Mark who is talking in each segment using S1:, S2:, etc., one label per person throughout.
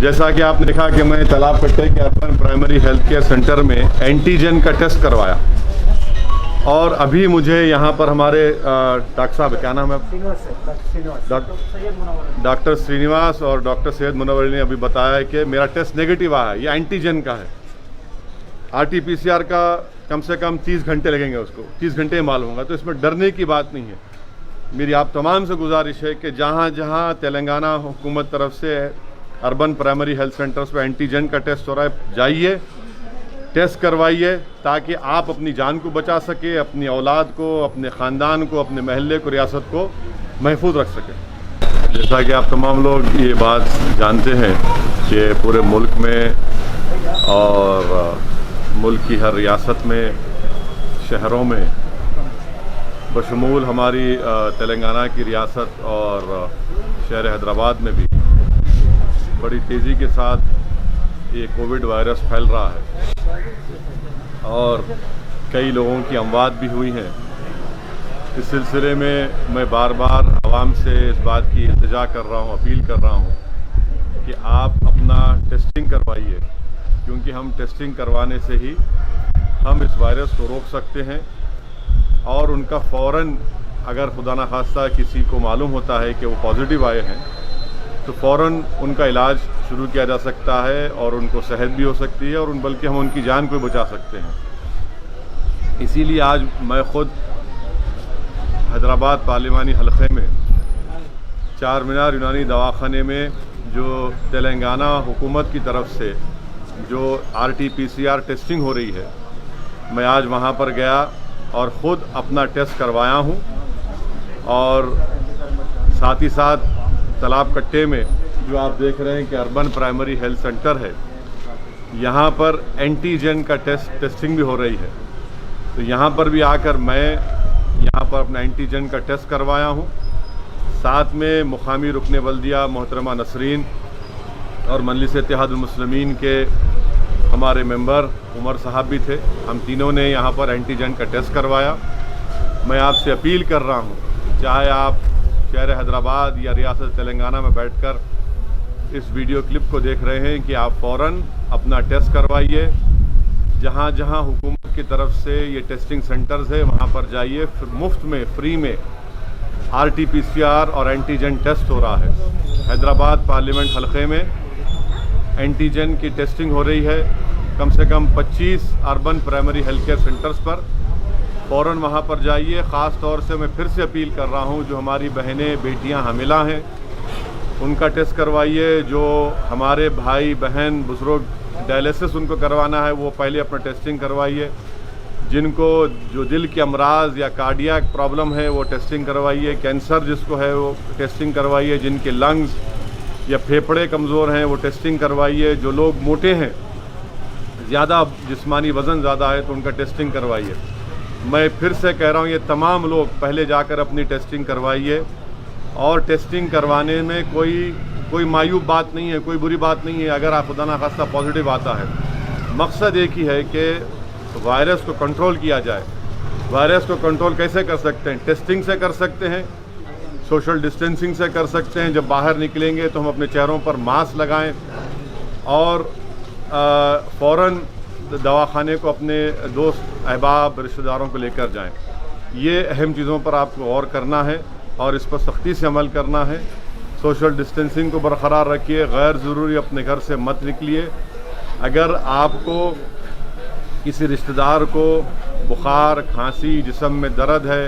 S1: जैसा कि आपने देखा कि मैं तालाब कट्टे के urban primary health care centre में एंटीजन का टेस्ट करवाया और अभी मुझे यहाँ पर हमारे डॉक्टर साहब, क्या नाम है? डॉक्टर श्रीनिवास और डॉक्टर सैयद मुनव्वर ने अभी बताया कि मेरा टेस्ट नेगेटिव आया है, ये एंटीजन का है। RT-PCR का कम से कम 30 घंटे लगेंगे, उसको 30 घंटे मालूम होगा, तो इसमें डरने की बात नहीं है। मेरी आप तमाम से गुजारिश है कि जहाँ जहाँ तेलंगाना हुकूमत तरफ से अर्बन प्राइमरी हेल्थ सेंटर्स पर एंटीजन का टेस्ट हो रहा है, जाइए टेस्ट करवाइए ताकि आप अपनी जान को बचा सके, अपनी औलाद को, अपने ख़ानदान को, अपने महल्ले को, रियासत को महफूज रख सकें। जैसा कि आप तमाम लोग ये बात जानते हैं कि पूरे मुल्क में और मुल्क की हर रियासत में, शहरों में, बशमूल हमारी तेलंगाना की रियासत और शहर हैदराबाद में भी बड़ी तेज़ी के साथ ये कोविड वायरस फैल रहा है और कई लोगों की अमवात भी हुई हैं। इस सिलसिले में मैं बार बार आवाम से इस बात की इल्तिजा कर रहा हूँ, अपील कर रहा हूँ कि आप अपना टेस्टिंग करवाइए, क्योंकि हम टेस्टिंग करवाने से ही हम इस वायरस को रोक सकते हैं और उनका फ़ौरन, अगर खुदा न खास्ता किसी को मालूम होता है कि वो पॉजिटिव आए हैं, तो फ़ौरन उनका इलाज शुरू किया जा सकता है और उनको सेहत भी हो सकती है और बल्कि हम उनकी जान को बचा सकते हैं। इसीलिए आज मैं ख़ुद हैदराबाद पार्लिमानी हलक़े में चार मीनार यूनानी दवाखाने में जो तेलंगाना हुकूमत की तरफ से जो RT-PCR टेस्टिंग हो रही है, मैं आज वहाँ पर गया और ख़ुद अपना टेस्ट करवाया हूँ और साथ ही साथ तालाब कट्टे में जो आप देख रहे हैं कि अर्बन प्राइमरी हेल्थ सेंटर है, यहाँ पर एंटीजन का टेस्टिंग भी हो रही है। तो यहाँ पर भी आकर मैं यहाँ पर अपना एंटीजन का टेस्ट करवाया हूँ। साथ में मुकामी रुकने बल्दिया मोहतरमा नसरीन और मजलिस इत्तेहादुल मुस्लिमीन के हमारे मेंबर उमर साहब भी थे। हम तीनों ने यहाँ पर एंटीजन का टेस्ट करवाया। मैं आपसे अपील कर रहा हूँ, चाहे आप शहर हैदराबाद या रियासत तेलंगाना में बैठकर इस वीडियो क्लिप को देख रहे हैं, कि आप फ़ौरन अपना टेस्ट करवाइए। जहाँ जहाँ हुकूमत की तरफ से ये टेस्टिंग सेंटर्स है वहाँ पर जाइए, मुफ्त में, फ्री में RT-PCR और एंटीजन टेस्ट हो रहा है। हैदराबाद पार्लियामेंट हलक़े में एंटीजन की टेस्टिंग हो रही है कम से कम 25 urban primary health care centres पर। फ़ौरन वहाँ पर जाइए। ख़ास तौर से मैं फिर से अपील कर रहा हूँ, जो हमारी बहनें बेटियाँ हामिला हैं उनका टेस्ट करवाइए। जो हमारे भाई बहन बुज़ुर्ग डायलिसिस उनको करवाना है, वो पहले अपना टेस्टिंग करवाइए। जिनको जो दिल के अमराज या कार्डियक प्रॉब्लम है वो टेस्टिंग करवाइए। कैंसर जिसको है वो टेस्टिंग करवाइए। जिनके लंग्स या फेफड़े कमज़ोर हैं वो टेस्टिंग करवाइए। जो लोग मोटे हैं, ज़्यादा जिस्मानी वज़न ज़्यादा है, तो उनका टेस्टिंग करवाइए। मैं फिर से कह रहा हूँ, ये तमाम लोग पहले जाकर अपनी टेस्टिंग करवाइए। और टेस्टिंग करवाने में कोई मायूब बात नहीं है, कोई बुरी बात नहीं है अगर आप खुदा न खास्ता पॉजिटिव आता है। मकसद एक ही है कि वायरस को कंट्रोल किया जाए। वायरस को कंट्रोल कैसे कर सकते हैं? टेस्टिंग से कर सकते हैं, सोशल डिस्टेंसिंग से कर सकते हैं। जब बाहर निकलेंगे तो हम अपने चेहरों पर मास्क लगाएं और फ़ौरन दवाखाने को अपने दोस्त अहबाब रिश्तेदारों को लेकर जाएं। ये अहम चीज़ों पर आपको गौर करना है और इस पर सख्ती से अमल करना है। सोशल डिस्टेंसिंग को बरकरार रखिए। गैर ज़रूरी अपने घर से मत निकलिए। अगर आपको किसी रिश्तेदार को बुखार, खांसी, जिस्म में दर्द है,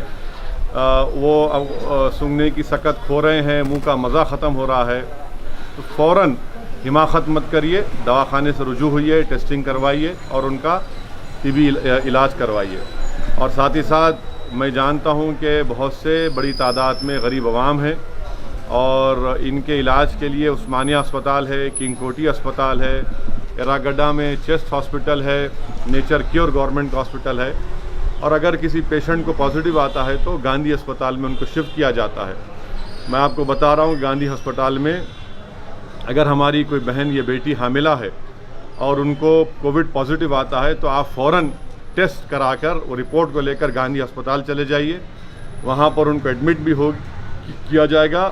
S1: वो सूंघने की सकत खो रहे हैं, मुंह का मज़ा ख़त्म हो रहा है, तो फ़ौरन हिमाकत मत करिए, दवाखाने से रुजू होइए, टेस्टिंग करवाइए और उनका तिबी इलाज करवाइए। और साथ ही साथ मैं जानता हूँ कि बहुत से बड़ी तादाद में गरीब अवाम है और इनके इलाज के लिए उस्मानिया अस्पताल है, किंग कोटी अस्पताल है, एरागड्डा में चेस्ट हॉस्पिटल है, नेचर क्योर गवर्नमेंट हॉस्पिटल है। और अगर किसी पेशेंट को पॉजिटिव आता है तो गांधी अस्पताल में उनको शिफ्ट किया जाता है। मैं आपको बता रहा हूँ, गांधी अस्पताल में अगर हमारी कोई बहन या बेटी हामिला है और उनको कोविड पॉजिटिव आता है तो आप फ़ौरन टेस्ट कराकर वो रिपोर्ट को लेकर गांधी अस्पताल चले जाइए। वहाँ पर उनको एडमिट भी किया जाएगा।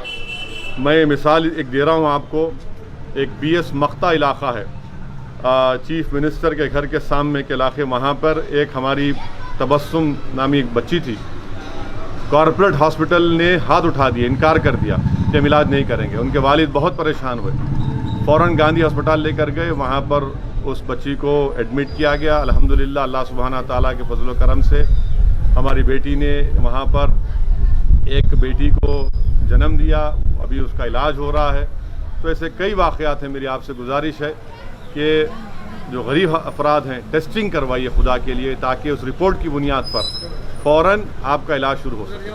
S1: मैं मिसाल एक दे रहा हूँ आपको ایک BS مختہ علاقہ ہے، چیف منسٹر کے گھر کے سامنے کے علاقے، وہاں پر ایک ہماری تبسم نامی ایک بچی تھی، کارپوریٹ ہاسپٹل نے ہاتھ اٹھا دیا، انکار کر دیا کہ ہم علاج نہیں کریں گے۔ ان کے والد بہت پریشان ہوئے، فوراً گاندھی ہسپتال لے کر گئے، وہاں پر اس بچی کو ایڈمٹ کیا گیا۔ الحمدللہ اللہ سبحانہ تعالیٰ کے فضل و کرم سے ہماری بیٹی نے وہاں پر ایک بیٹی کو جنم دیا، ابھی اس کا علاج ہو رہا ہے۔ تو ایسے کئی واقعات ہیں۔ میری آپ سے گزارش ہے کہ جو غریب افراد ہیں ٹیسٹنگ کروائیے خدا کے لیے، تاکہ اس رپورٹ کی بنیاد پر فوراً آپ کا علاج شروع ہو سکے۔